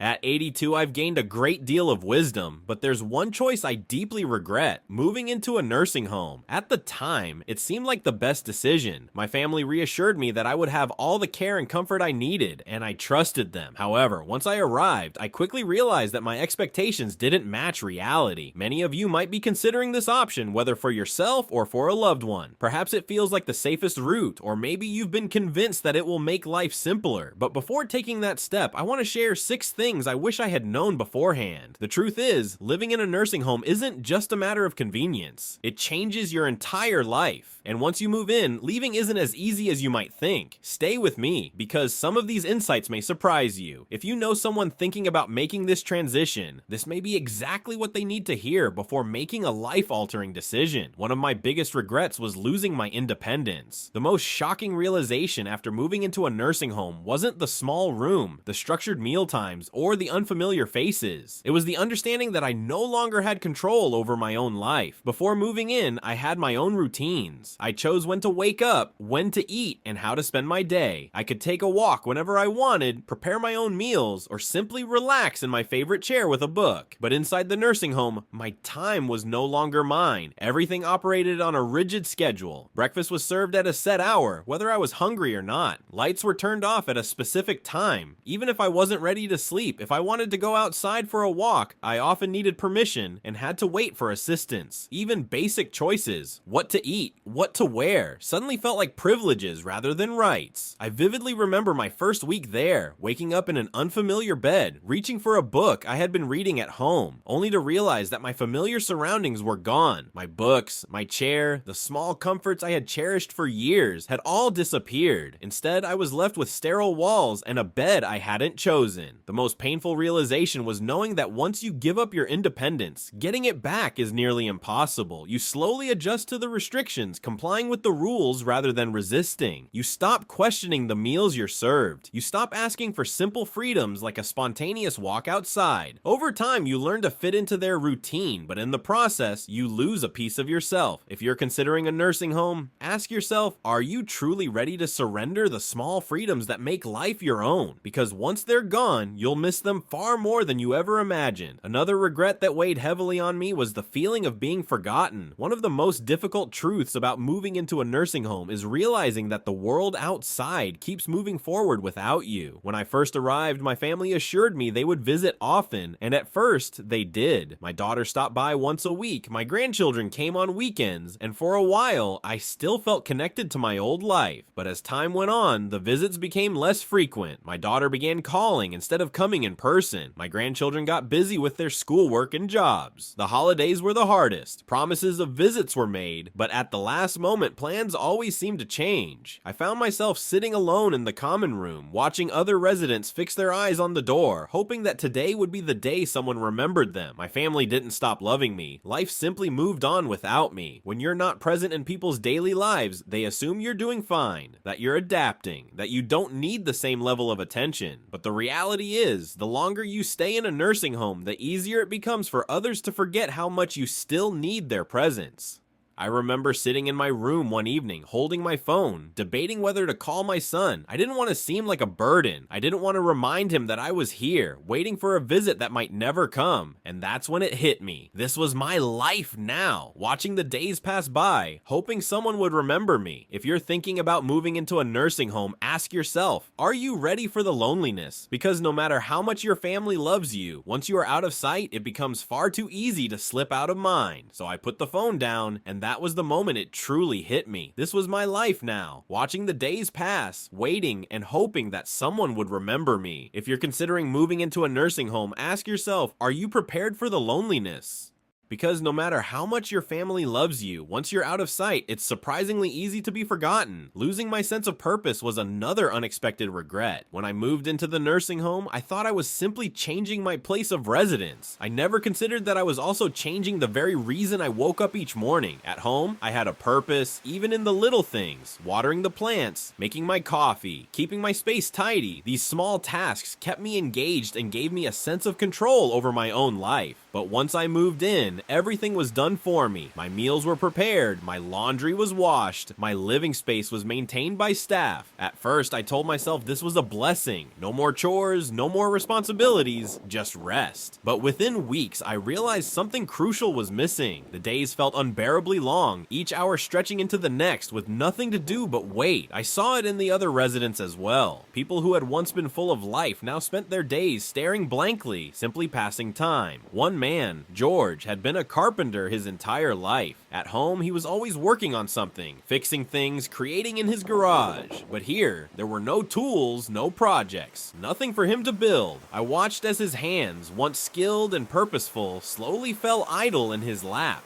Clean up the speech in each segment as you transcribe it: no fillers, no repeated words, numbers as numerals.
At 82, I've gained a great deal of wisdom, but there's one choice I deeply regret: moving into a nursing home. At the time, it seemed like the best decision. My family reassured me that I would have all the care and comfort I needed, and I trusted them. However, once I arrived, I quickly realized that my expectations didn't match reality. Many of you might be considering this option, whether for yourself or for a loved one. Perhaps it feels like the safest route, or maybe you've been convinced that it will make life simpler. But before taking that step, I want to share 6 things I wish I had known beforehand. The truth is, living in a nursing home isn't just a matter of convenience. It changes your entire life. And once you move in, leaving isn't as easy as you might think. Stay with me, because some of these insights may surprise you. If you know someone thinking about making this transition, this may be exactly what they need to hear before making a life-altering decision. One of my biggest regrets was losing my independence. The most shocking realization after moving into a nursing home wasn't the small room, the structured meal times, or the unfamiliar faces. It was the understanding that I no longer had control over my own life. Before moving in, I had my own routines. I chose when to wake up, when to eat, and how to spend my day. I could take a walk whenever I wanted, prepare my own meals, or simply relax in my favorite chair with a book. But inside the nursing home, my time was no longer mine. Everything operated on a rigid schedule. Breakfast was served at a set hour, whether I was hungry or not. Lights were turned off at a specific time. Even if I wasn't ready to sleep, if I wanted to go outside for a walk, I often needed permission and had to wait for assistance. Even basic choices, what to eat, what to wear, suddenly felt like privileges rather than rights. I vividly remember my first week there, waking up in an unfamiliar bed, reaching for a book I had been reading at home, only to realize that my familiar surroundings were gone. My books, my chair, the small comforts I had cherished for years had all disappeared. Instead, I was left with sterile walls and a bed I hadn't chosen. The most painful realization was knowing that once you give up your independence, getting it back is nearly impossible. You slowly adjust to the restrictions, complying with the rules rather than resisting. You stop questioning the meals you're served. You stop asking for simple freedoms like a spontaneous walk outside. Over time, you learn to fit into their routine, but in the process, you lose a piece of yourself. If you're considering a nursing home, ask yourself, are you truly ready to surrender the small freedoms that make life your own? Because once they're gone, you'll miss them far more than you ever imagined. Another regret that weighed heavily on me was the feeling of being forgotten. One of the most difficult truths about moving into a nursing home is realizing that the world outside keeps moving forward without you. When I first arrived, my family assured me they would visit often, and at first, they did. My daughter stopped by once a week, my grandchildren came on weekends, and for a while, I still felt connected to my old life. But as time went on, the visits became less frequent. My daughter began calling instead of coming in person. My grandchildren got busy with their schoolwork and jobs. The holidays were the hardest. Promises of visits were made, but at the last moment, plans always seemed to change. I found myself sitting alone in the common room, watching other residents fix their eyes on the door, hoping that today would be the day someone remembered them. My family didn't stop loving me. Life simply moved on without me. When you're not present in people's daily lives, they assume you're doing fine, that you're adapting, that you don't need the same level of attention. But the reality is, the longer you stay in a nursing home, the easier it becomes for others to forget how much you still need their presence. I remember sitting in my room one evening, holding my phone, debating whether to call my son. I didn't want to seem like a burden. I didn't want to remind him that I was here, waiting for a visit that might never come. And that's when it hit me. This was my life now, watching the days pass by, hoping someone would remember me. If you're thinking about moving into a nursing home, ask yourself, are you ready for the loneliness? Because no matter how much your family loves you, once you are out of sight, it becomes far too easy to slip out of mind. So I put the phone down, and that was the moment it truly hit me. This was my life now, watching the days pass, waiting and hoping that someone would remember me. If you're considering moving into a nursing home, ask yourself, are you prepared for the loneliness? Because no matter how much your family loves you, once you're out of sight, it's surprisingly easy to be forgotten. Losing my sense of purpose was another unexpected regret. When I moved into the nursing home, I thought I was simply changing my place of residence. I never considered that I was also changing the very reason I woke up each morning. At home, I had a purpose, even in the little things: watering the plants, making my coffee, keeping my space tidy. These small tasks kept me engaged and gave me a sense of control over my own life. But once I moved in, in, everything was done for me. My meals were prepared, my laundry was washed, my living space was maintained by staff. At first, I told myself this was a blessing. No more chores, no more responsibilities, just rest. But within weeks, I realized something crucial was missing. The days felt unbearably long, each hour stretching into the next with nothing to do but wait. I saw it in the other residents as well. People who had once been full of life now spent their days staring blankly, simply passing time. One man, George, had been a carpenter his entire life. At home, he was always working on something, fixing things, creating in his garage. But here, there were no tools, no projects, nothing for him to build. I watched as his hands, once skilled and purposeful, slowly fell idle in his lap.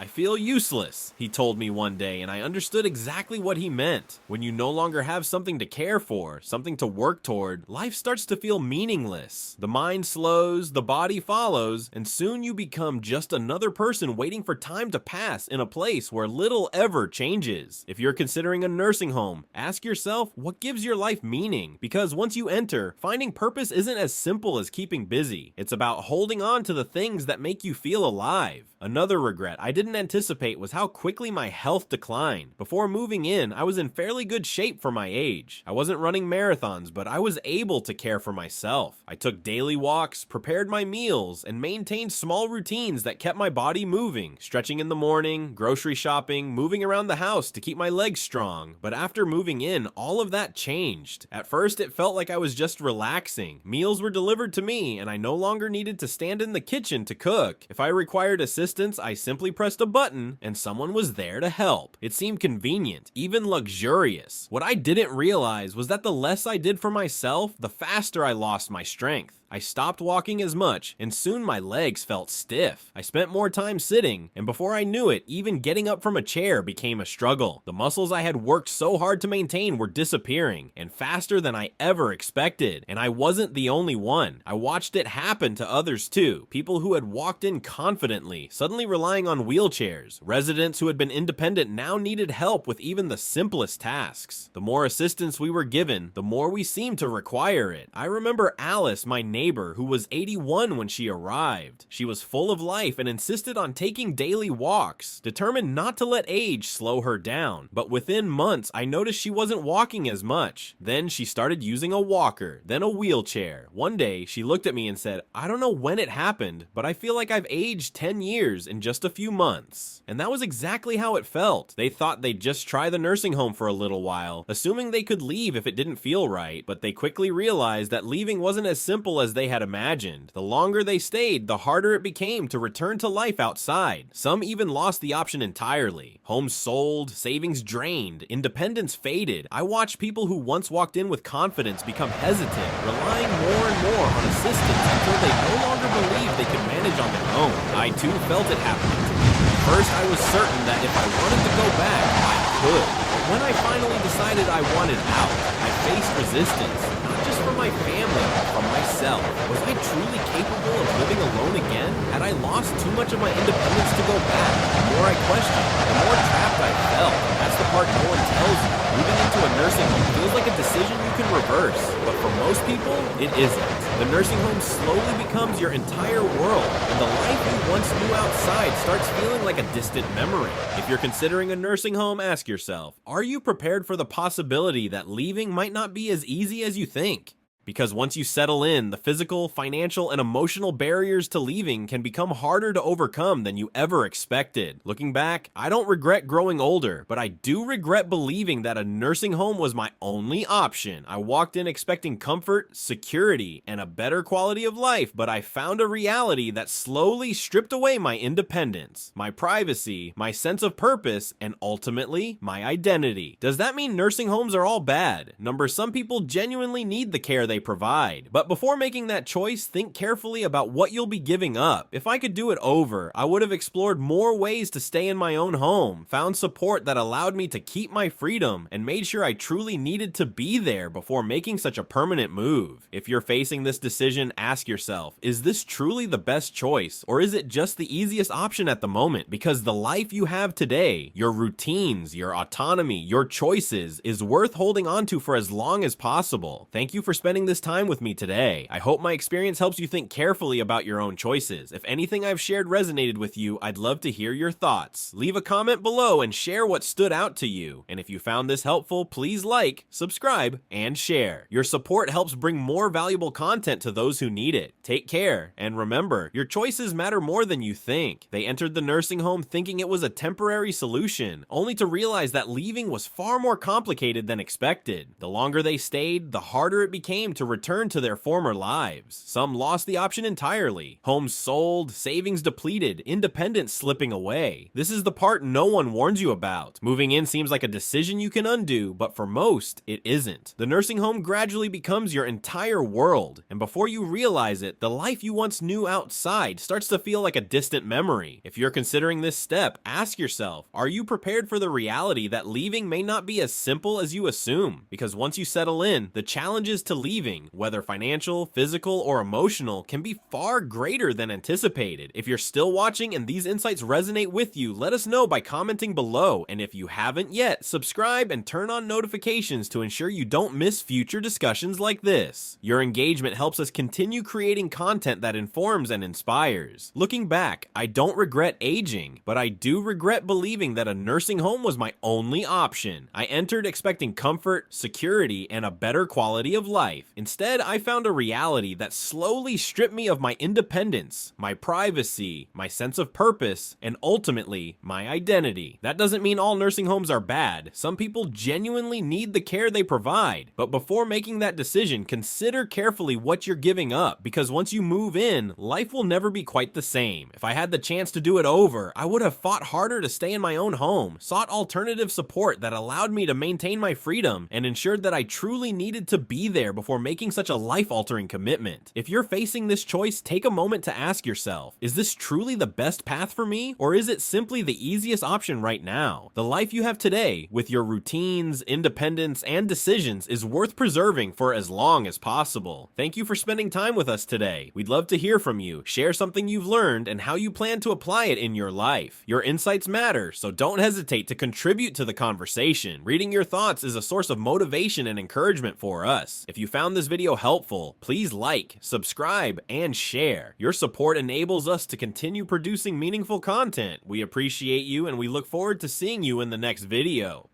I feel useless, he told me one day, and I understood exactly what he meant. When you no longer have something to care for, something to work toward, life starts to feel meaningless. The mind slows, the body follows, and soon you become just another person waiting for time to pass in a place where little ever changes. If you're considering a nursing home, ask yourself what gives your life meaning, because once you enter, finding purpose isn't as simple as keeping busy. It's about holding on to the things that make you feel alive. Another regret I didn't anticipate was how quickly my health declined. Before moving in, I was in fairly good shape for my age. I wasn't running marathons, but I was able to care for myself. I took daily walks, prepared my meals, and maintained small routines that kept my body moving, stretching in the morning, grocery shopping, moving around the house to keep my legs strong. But after moving in, all of that changed. At first, it felt like I was just relaxing. Meals were delivered to me, and I no longer needed to stand in the kitchen to cook. If I required assistance, I simply pressed a button and someone was there to help. It seemed convenient, even luxurious. What I didn't realize was that the less I did for myself, the faster I lost my strength. I stopped walking as much, and soon my legs felt stiff. I spent more time sitting, and before I knew it, even getting up from a chair became a struggle. The muscles I had worked so hard to maintain were disappearing, and faster than I ever expected. And I wasn't the only one. I watched it happen to others too. People who had walked in confidently, suddenly relying on wheelchairs. Residents who had been independent now needed help with even the simplest tasks. The more assistance we were given, the more we seemed to require it. I remember Alice, my neighbor, who was 81 when she arrived. She was full of life and insisted on taking daily walks, determined not to let age slow her down. But within months, I noticed she wasn't walking as much. Then she started using a walker, then a wheelchair. One day, she looked at me and said, "I don't know when it happened, but I feel like I've aged 10 years in just a few months." And that was exactly how it felt. They thought they'd just try the nursing home for a little while, assuming they could leave if it didn't feel right, but they quickly realized that leaving wasn't as simple as they had imagined. The longer they stayed, the harder it became to return to life outside. Some even lost the option entirely. Homes sold, savings drained, independence faded. I watched people who once walked in with confidence become hesitant, relying more and more on assistance until they no longer believed they could manage on their own. I too felt it happening to me. First, I was certain that if I wanted to go back, I could. But when I finally decided I wanted out, I faced resistance, not just from my family, but from myself. Was I truly capable of living alone again? Had I lost too much of my independence to go back? The more I questioned, the more trapped I felt. That's the part no one tells you. Moving into a nursing home feels like a decision you can reverse, but for most people, it isn't. The nursing home slowly becomes your entire world, and the life you once knew outside starts feeling like a distant memory. If you're considering a nursing home, ask yourself, are you prepared for the possibility that leaving might not be as easy as you think? Because once you settle in, the physical, financial, and emotional barriers to leaving can become harder to overcome than you ever expected. Looking back, I don't regret growing older, but I do regret believing that a nursing home was my only option. I walked in expecting comfort, security, and a better quality of life, but I found a reality that slowly stripped away my independence, my privacy, my sense of purpose, and ultimately, my identity. Does that mean nursing homes are all bad? Some people genuinely need the care they provide. But before making that choice, think carefully about what you'll be giving up. If I could do it over, I would have explored more ways to stay in my own home, found support that allowed me to keep my freedom, and made sure I truly needed to be there before making such a permanent move. If you're facing this decision, ask yourself, is this truly the best choice, or is it just the easiest option at the moment? Because the life you have today, your routines, your autonomy, your choices, is worth holding on to for as long as possible. Thank you for spending spending this time with me today. I hope my experience helps you think carefully about your own choices. If anything I've shared resonated with you, I'd love to hear your thoughts. Leave a comment below and share what stood out to you. And if you found this helpful, please like, subscribe, and share. Your support helps bring more valuable content to those who need it. Take care, and remember, your choices matter more than you think. They entered the nursing home thinking it was a temporary solution, only to realize that leaving was far more complicated than expected. The longer they stayed, the harder it became to return to their former lives. Some lost the option entirely. Homes sold, savings depleted, independence slipping away. This is the part no one warns you about. Moving in seems like a decision you can undo, but for most, it isn't. The nursing home gradually becomes your entire world, and before you realize it, the life you once knew outside starts to feel like a distant memory. If you're considering this step, ask yourself, are you prepared for the reality that leaving may not be as simple as you assume? Because once you settle in, the challenges to leaving, whether financial, physical, or emotional, can be far greater than anticipated. If you're still watching and these insights resonate with you, let us know by commenting below, and if you haven't yet, subscribe and turn on notifications to ensure you don't miss future discussions like this. Your engagement helps us continue creating content that informs and inspires. Looking back, I don't regret aging, but I do regret believing that a nursing home was my only option. I entered expecting comfort, security, and a better quality of life. Instead, I found a reality that slowly stripped me of my independence, my privacy, my sense of purpose, and ultimately, my identity. That doesn't mean all nursing homes are bad. Some people genuinely need the care they provide. But before making that decision, consider carefully what you're giving up, because once you move in, life will never be quite the same. If I had the chance to do it over, I would have fought harder to stay in my own home, sought alternative support that allowed me to maintain my freedom, and ensured that I truly needed to be there before making such a life-altering commitment. If you're facing this choice, take a moment to ask yourself, is this truly the best path for me, or is it simply the easiest option right now? The life you have today, with your routines, independence, and decisions, is worth preserving for as long as possible. Thank you for spending time with us today. We'd love to hear from you. Share something you've learned and how you plan to apply it in your life. Your insights matter, so don't hesitate to contribute to the conversation. Reading your thoughts is a source of motivation and encouragement for us. If you found this video helpful, please like, subscribe, and share. Your support enables us to continue producing meaningful content. We appreciate you, and we look forward to seeing you in the next video.